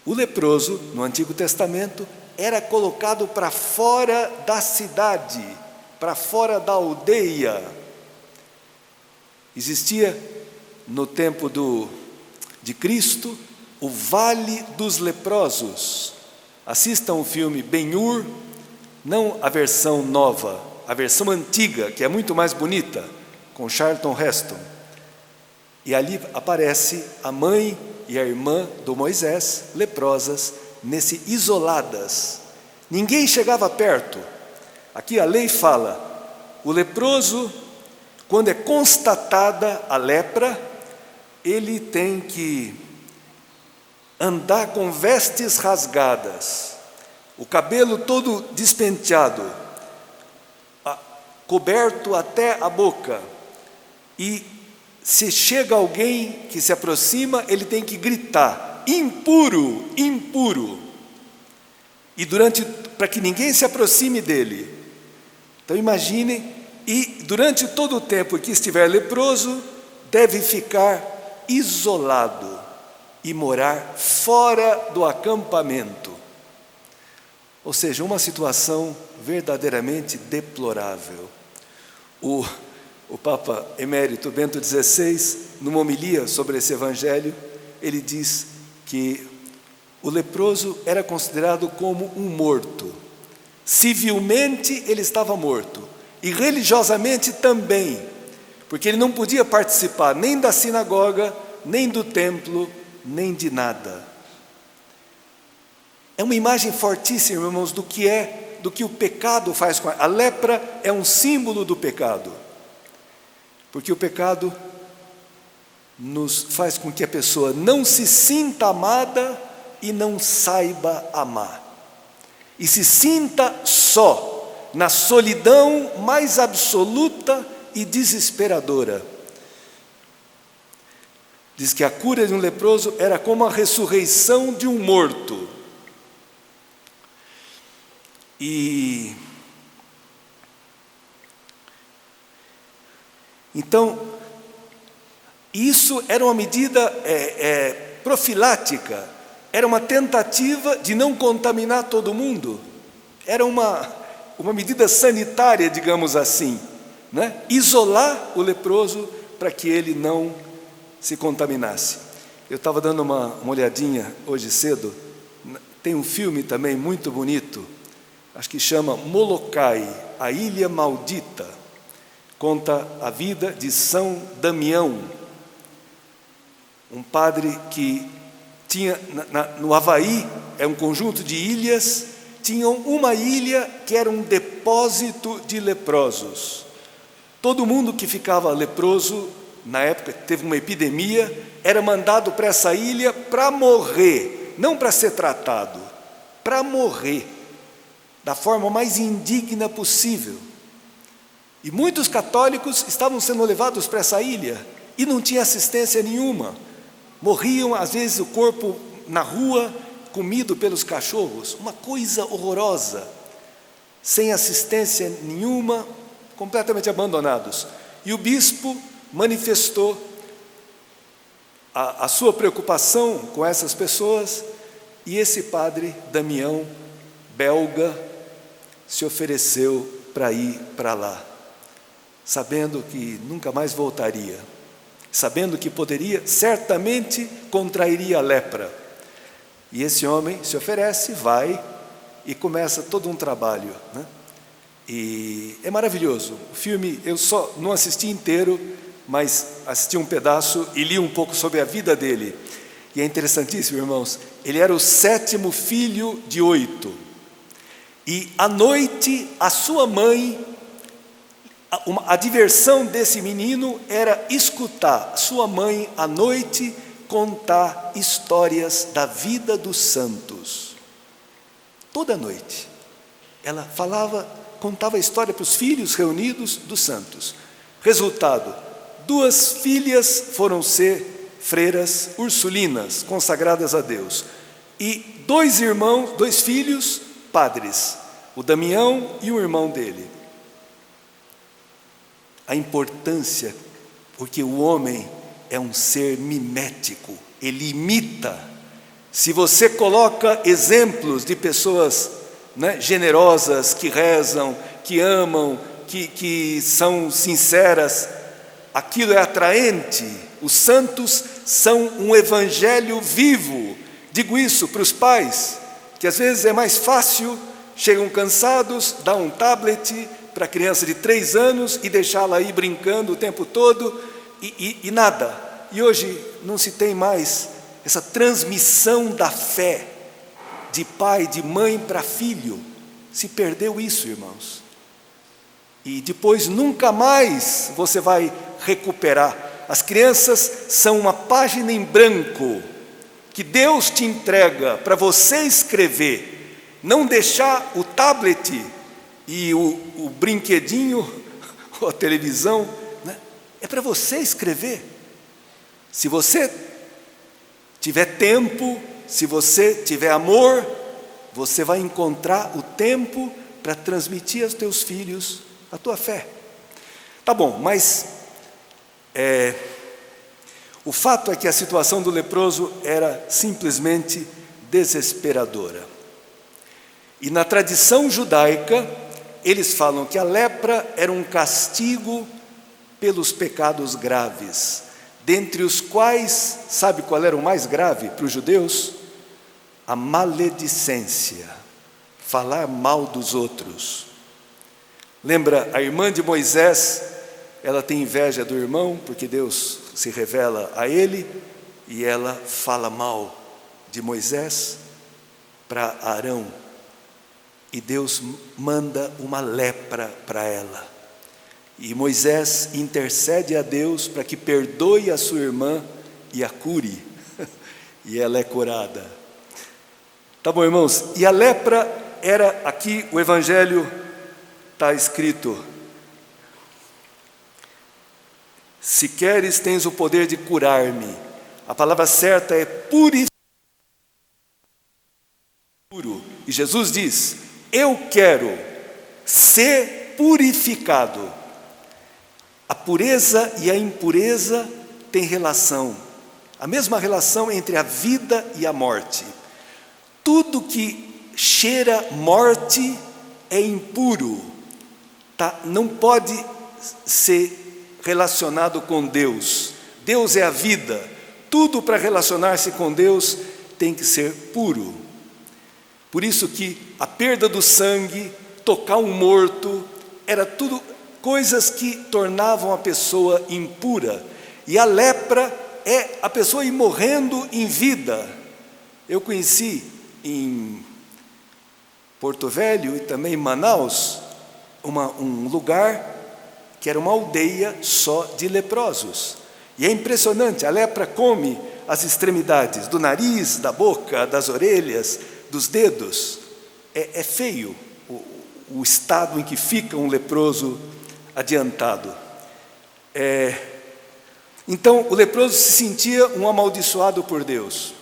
O leproso, no Antigo Testamento, era colocado para fora da cidade, para fora da aldeia. Existia, no tempo de Cristo, o Vale dos Leprosos. Assistam o filme Ben-Hur, não a versão nova, a versão antiga, que é muito mais bonita, com Charlton Heston. E ali aparece a mãe e a irmã do Moisés, leprosas, isoladas. Ninguém chegava perto. Aqui a lei fala, o leproso, quando é constatada a lepra, ele tem que andar com vestes rasgadas, o cabelo todo despenteado, coberto até a boca, e se chega alguém que se aproxima, ele tem que gritar, impuro, impuro, e para que ninguém se aproxime dele. Então imagine, e durante todo o tempo que estiver leproso, deve ficar isolado e morar fora do acampamento. Ou seja, uma situação verdadeiramente deplorável. O Papa Emérito Bento XVI, numa homilia sobre esse evangelho, ele diz que o leproso era considerado como um morto. Civilmente ele estava morto, e religiosamente também, porque ele não podia participar nem da sinagoga, nem do templo, nem de nada. É uma imagem fortíssima, irmãos, do que o pecado faz com a lepra. É um símbolo do pecado, porque o pecado nos faz com que a pessoa não se sinta amada e não saiba amar, e se sinta só, na solidão mais absoluta e desesperadora. Diz que a cura de um leproso era como a ressurreição de um morto. E então, isso era uma medida profilática, era uma tentativa de não contaminar todo mundo, era uma medida sanitária, digamos assim, né? Isolar o leproso para que ele não se contaminasse. Eu estava dando uma olhadinha hoje cedo, tem um filme também muito bonito, acho que chama Molokai, a Ilha Maldita, conta a vida de São Damião, um padre que tinha, no Havaí, é um conjunto de ilhas, tinham uma ilha que era um depósito de leprosos. Todo mundo que ficava leproso, na época teve uma epidemia, era mandado para essa ilha para morrer, não para ser tratado, para morrer, da forma mais indigna possível. E muitos católicos estavam sendo levados para essa ilha, e não tinha assistência nenhuma. Morriam, às vezes, o corpo na rua, comido pelos cachorros, uma coisa horrorosa, sem assistência nenhuma, completamente abandonados. E o bispo manifestou a sua preocupação com essas pessoas, e esse padre Damião, belga, se ofereceu para ir para lá, sabendo que nunca mais voltaria, sabendo que certamente contrairia a lepra. E esse homem se oferece, vai e começa todo um trabalho, né? E é maravilhoso. O filme eu só não assisti inteiro, mas assisti um pedaço e li um pouco sobre a vida dele. E é interessantíssimo, irmãos. Ele era o 7º filho de 8. E à noite, a sua mãe, a diversão desse menino era escutar sua mãe à noite contar histórias da vida dos santos. Toda noite. Ela contava a história para os filhos reunidos dos santos. Resultado, 2 filhas foram ser freiras ursulinas, consagradas a Deus. E 2 filhos, padres, o Damião e o irmão dele. A importância, porque o homem é um ser mimético, ele imita. se você coloca exemplos de pessoas, né, generosas, que rezam, que amam, que são sinceras, aquilo é atraente. Os santos são um evangelho vivo. Digo isso para os pais, que às vezes é mais fácil, chegam cansados, dá um tablet para a criança de 3 anos e deixá-la aí brincando o tempo todo e nada. E hoje não se tem mais essa transmissão da fé de pai, de mãe para filho. Se perdeu isso, irmãos. E depois nunca mais você vai recuperar. As crianças são uma página em branco que Deus te entrega para você escrever. Não deixar o tablet e o brinquedinho, ou a televisão, né? É para você escrever. Se você tiver tempo, se você tiver amor, você vai encontrar o tempo para transmitir aos teus filhos a tua fé. Tá bom, mas o fato é que a situação do leproso era simplesmente desesperadora. E na tradição judaica, eles falam que a lepra era um castigo pelos pecados graves, dentre os quais, sabe qual era o mais grave para os judeus? A maledicência, falar mal dos outros. Lembra a irmã de Moisés? Ela tem inveja do irmão, porque Deus se revela a ele, e ela fala mal de Moisés para Arão. E Deus manda uma lepra para ela. E Moisés intercede a Deus para que perdoe a sua irmã e a cure. E ela é curada. Tá bom, irmãos? E a lepra era, aqui o evangelho está escrito: se queres, tens o poder de curar-me. A palavra certa é purificar. E Jesus diz: eu quero ser purificado. A pureza e a impureza têm relação, a mesma relação entre a vida e a morte. Tudo que cheira morte é impuro, tá? Não pode ser relacionado com Deus. Deus é a vida. Tudo para relacionar-se com Deus tem que ser puro. Por isso que a perda do sangue, tocar um morto, era tudo coisas que tornavam a pessoa impura. E a lepra é a pessoa ir morrendo em vida. Eu conheci em Porto Velho e também em Manaus um lugar que era uma aldeia só de leprosos. E é impressionante, a lepra come as extremidades do nariz, da boca, das orelhas, dos dedos. É feio o estado em que fica um leproso adiantado. Então o leproso se sentia um amaldiçoado por Deus.